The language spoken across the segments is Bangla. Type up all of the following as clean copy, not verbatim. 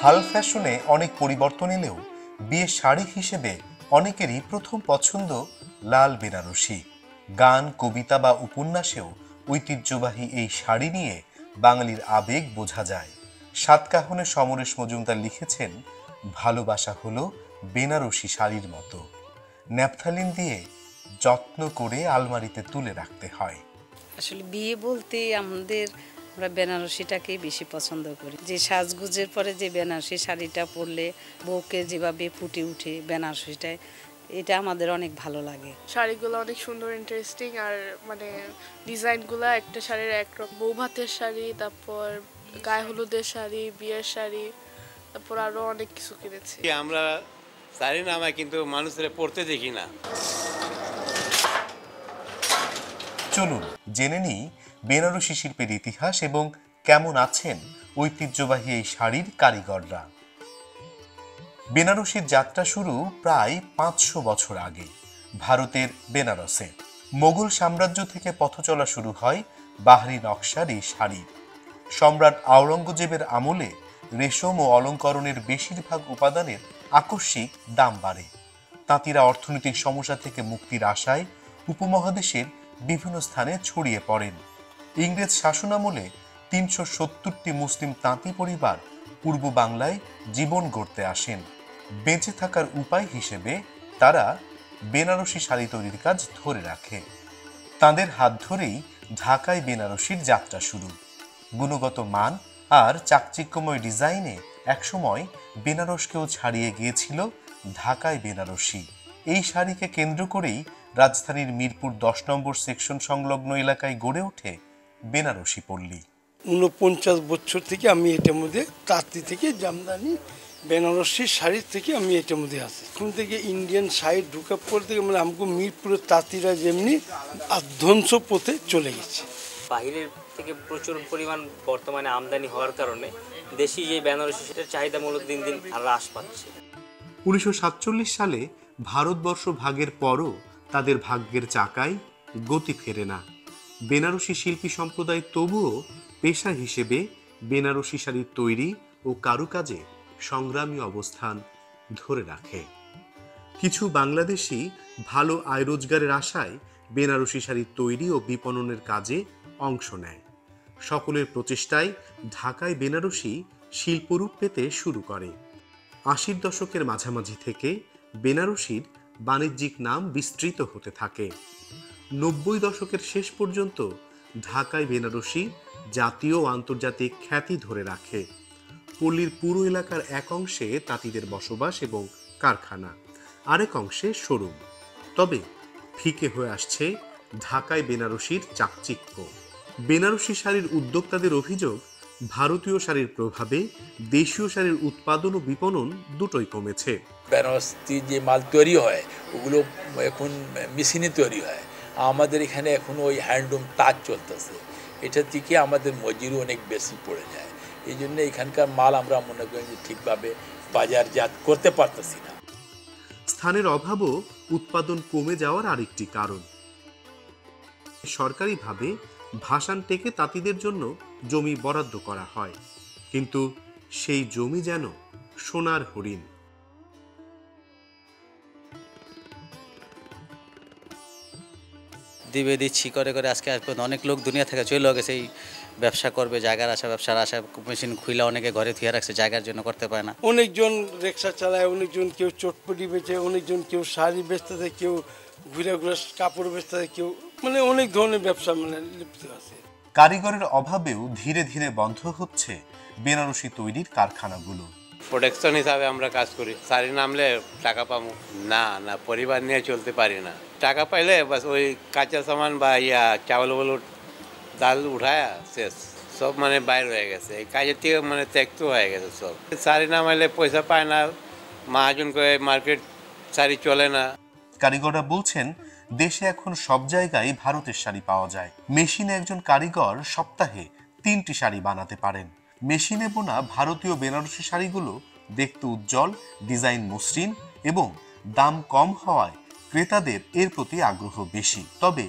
হাল ফ্যাশনে অনেক পরিবর্তন এলেও বিয়ের শাড়ি হিসেবে অনেকেরই প্রথম পছন্দ লাল বেনারসি। গান, কবিতা বা উপন্যাসেও ঐতিহ্যবাহী এই শাড়ি নিয়ে বাঙালির আবেগ বোঝা যায়। সাতকাহনের সমরেশ মজুমদার লিখেছেন, ভালোবাসা হলো বেনারসি শাড়ির মতো, ন্যাপথালিন দিয়ে যত্ন করে আলমারিতে তুলে রাখতে হয়। আসলে বিয়ে বলতে আমরা বেনারসিটাকেই বেশি পছন্দ করি। যে সাজগুজের পরে যে বেনারসি শাড়িটা পরলে বউকে যেভাবে ফুটে উঠে বেনারসিটায়, এটা আমাদের অনেক ভালো লাগে। শাড়িগুলো অনেক সুন্দর, ইন্টারেস্টিং, আর ডিজাইনগুলো একটা শাড়ির একরকম। বউ ভাতের শাড়ি, তারপর গায়ে হলুদের শাড়ি, বিয়ের শাড়ি, তারপর আরো অনেক কিছু কিনেছি। আমরা শাড়ি নামায় কিন্তু মানুষের পরতে দেখি না। চলুন জেনে নিই বেনারসি শিল্পের ইতিহাস এবং কেমন আছেন ঐতিহ্যবাহী এই শাড়ির কারিগররা। বেনারসির যাত্রা শুরু প্রায় 500 বছর আগে ভারতের বেনারসে। মোগল সাম্রাজ্য থেকে পথ চলা শুরু হয় বাহরি নকশার এই শাড়ি। সম্রাট আওরঙ্গজেবের আমলে রেশম ও অলঙ্করণের বেশিরভাগ উপাদানের আকস্মিক দাম বাড়ে। তাঁতিরা অর্থনৈতিক সমস্যা থেকে মুক্তির আশায় উপমহাদেশের বিভিন্ন স্থানে ছড়িয়ে পড়েন। ইংরেজ শাসনামলে 370টি মুসলিম তাঁতি পরিবার পূর্ব বাংলায় জীবন গড়তে আসেন। বেঁচে থাকার উপায় হিসেবে তারা বেনারসি শাড়ি তৈরির কাজ ধরে রাখে। তাদের হাত ধরেই ঢাকায় বেনারসির যাত্রা শুরু। গুণগত মান আর চাকচিক্যময় ডিজাইনে একসময় বেনারসকেও ছাড়িয়ে গিয়েছিল ঢাকায় বেনারসি। এই শাড়িকে কেন্দ্র করেই রাজধানীর মিরপুর 10 নম্বর সেকশন সংলগ্ন এলাকায় গড়ে ওঠে বেনারসি পল্লী। 49 বছর থেকে আমি এটার মধ্যে তাঁতি থেকে জামদানি বেনারসি শাড়ির থেকে আমি এটার মধ্যে আছি। এখন থেকে ইন্ডিয়ান শাড়ি ঢুকার পর থেকে আমাকে মিরপুরের তাঁতিরা যেমনি ধ্বংস পথে চলে গেছে। বাহিরের থেকে প্রচুর পরিমাণ বর্তমানে আমদানি হওয়ার কারণে দেশি যে বেনারসি সেটার চাহিদা মূলত দিন দিন হ্রাস পাচ্ছে। 1947 সালে ভারতবর্ষ ভাগের পরও তাদের ভাগ্যের চাকায় গতি ফেরে না। বেনারসি শিল্পী সম্প্রদায় তবুও পেশা হিসেবে বেনারসি শাড়ির তৈরি ও কারুকাজে সংগ্রামী অবস্থান ধরে রাখে। কিছু বাংলাদেশি ভালো আয় রোজগারের আশায় বেনারসি শাড়ি তৈরি ও বিপণনের কাজে অংশ নেয়। সকলের প্রচেষ্টায় ঢাকায় বেনারসি শিল্পরূপ পেতে শুরু করে। 80 দশকের মাঝামাঝি থেকে বেনারসির বাণিজ্যিক নাম বিস্তৃত হতে থাকে। 90 দশকের শেষ পর্যন্ত ঢাকায় বেনারসি জাতীয় ও আন্তর্জাতিক খ্যাতি ধরে রাখে। পল্লীর পুরো এলাকার এক অংশে তাঁতিদের বসবাস এবং কারখানা, আরেক অংশে শোরুম। তবে ফিকে হয়ে আসছে ঢাকায় বেনারসির চাকচিক্য। বেনারসি শাড়ির উদ্যোক্তাদের অভিযোগ, ভারতীয় শাড়ির প্রভাবে দেশীয় শাড়ির উৎপাদন ও বিপণন দুটোই কমেছে। বেনারসি যে মাল তৈরি হয় ওগুলো এখন মেশিনে তৈরি হয়। আমাদের এখানে এখন ওই হ্যান্ডলুম তাঁত চলতেছে, এটা থেকে আমাদের মজুরি অনেক বেশি পড়ে যায়। এই জন্য এখানকার মাল আমরা মনে করি যে ঠিকভাবে বাজারজাত করতে পারতেছি না। স্থানের অভাবও উৎপাদন কমে যাওয়ার আরেকটি কারণ। সরকারিভাবে ভাসান টেকে তাঁতিদের জন্য জমি বরাদ্দ করা হয়, কিন্তু সেই জমি যেন সোনার হরিণ। দিবে দিচ্ছি করে করে আজকে অনেক লোক দুনিয়া থেকে চলে গেছে। এই ব্যবসা করবে, জায়গার আশা, ব্যবসার আশা, মেশিন খুইলা অনেকে ঘরে থুয়ে রাখছে, জায়গার জন্য করতে পারে না। অনেকজন রিক্সা চালায়, অনেকজন কেউ চটপটি বেচে, অনেকজন কেউ শাড়ি বেচতে থাকে, কেউ ঘুরে ঘুরে কাপড় বেচতে থাকে, কেউ অনেক ধরনের ব্যবসা লিপ্ত আছে। কারিগরের অভাবেও ধীরে ধীরে বন্ধ হচ্ছে বেনারসি তৈরির কারখানাগুলো। প্রোডাকশন হিসাবে আমরা কাজ করি। শাড়ি নামলে টাকা পাবো না, পরিবার নিয়ে চলতে পারি না। টাকা পাইলে বাস ওই কাঁচা সামান বা চাউল ডাল উঠায় শেষ, সব বাইর হয়ে গেছে। এই কাজের থেকে ত্যক্ত হয়ে গেছে সব। শাড়ি নামাইলে পয়সা পায় না, মহাজন করে মার্কেট শাড়ি চলে না। কারিগররা বলছেন, দেশে এখন সব জায়গায় ভারতের শাড়ি পাওয়া যায়। মেশিনে একজন কারিগর সপ্তাহে 3টি শাড়ি বানাতে পারেন। মেশিনে বোনা ভারতীয় বেনারসি শাড়িগুলো দেখতে উজ্জ্বল, ডিজাইন মসৃণ এবং দাম কম হওয়ায় ক্রেতাদের এর প্রতি আগ্রহ বেশি। তবে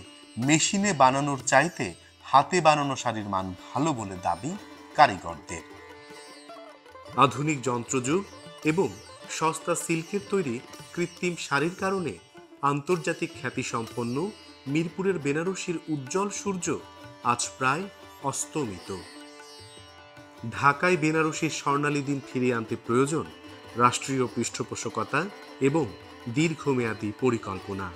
মেশিনে বানানোর চাইতে হাতে বানানো শাড়ির মান ভালো বলে দাবি কারিগরদের। আধুনিক যন্ত্রযুগ এবং সস্তা সিল্কের তৈরি কৃত্রিম শাড়ির কারণে আন্তর্জাতিক খ্যাতিসম্পন্ন মিরপুরের বেনারসির উজ্জ্বল সূর্য আজ প্রায় অস্তমিত। ঢাকায় বেনারসির স্বর্ণালী দিন ফিরিয়ে আনতে প্রয়োজন রাষ্ট্রীয় পৃষ্ঠপোষকতা এবং দীর্ঘমেয়াদী পরিকল্পনা।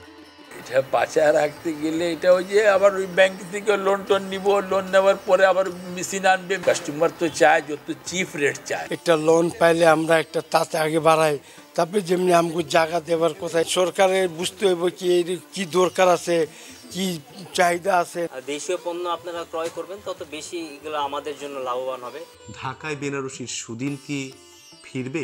এটা বাঁচায় রাখতে গেলে এটা ওই যে আবার ওই ব্যাংক থেকে লোন টোন নিব, লোন নেওয়ার পরে আবার মেশিন আনবে। কাস্টমার তো চায় যত চিপ রেট চায়। একটা লোন পাইলে আমরা একটা তাতে আগে বাড়াই, তারপরে যেমনি আমাকে জায়গা দেওয়ার কথা সরকারের বুঝতে হইব কি দরকার আছে, কি চাহিদা আছে। দেশীয় পণ্য আপনারা ক্রয় করবেন তত বেশি এগুলো আমাদের জন্য লাভবান হবে। ঢাকায় বেনারসির সুদিন কি ফিরবে?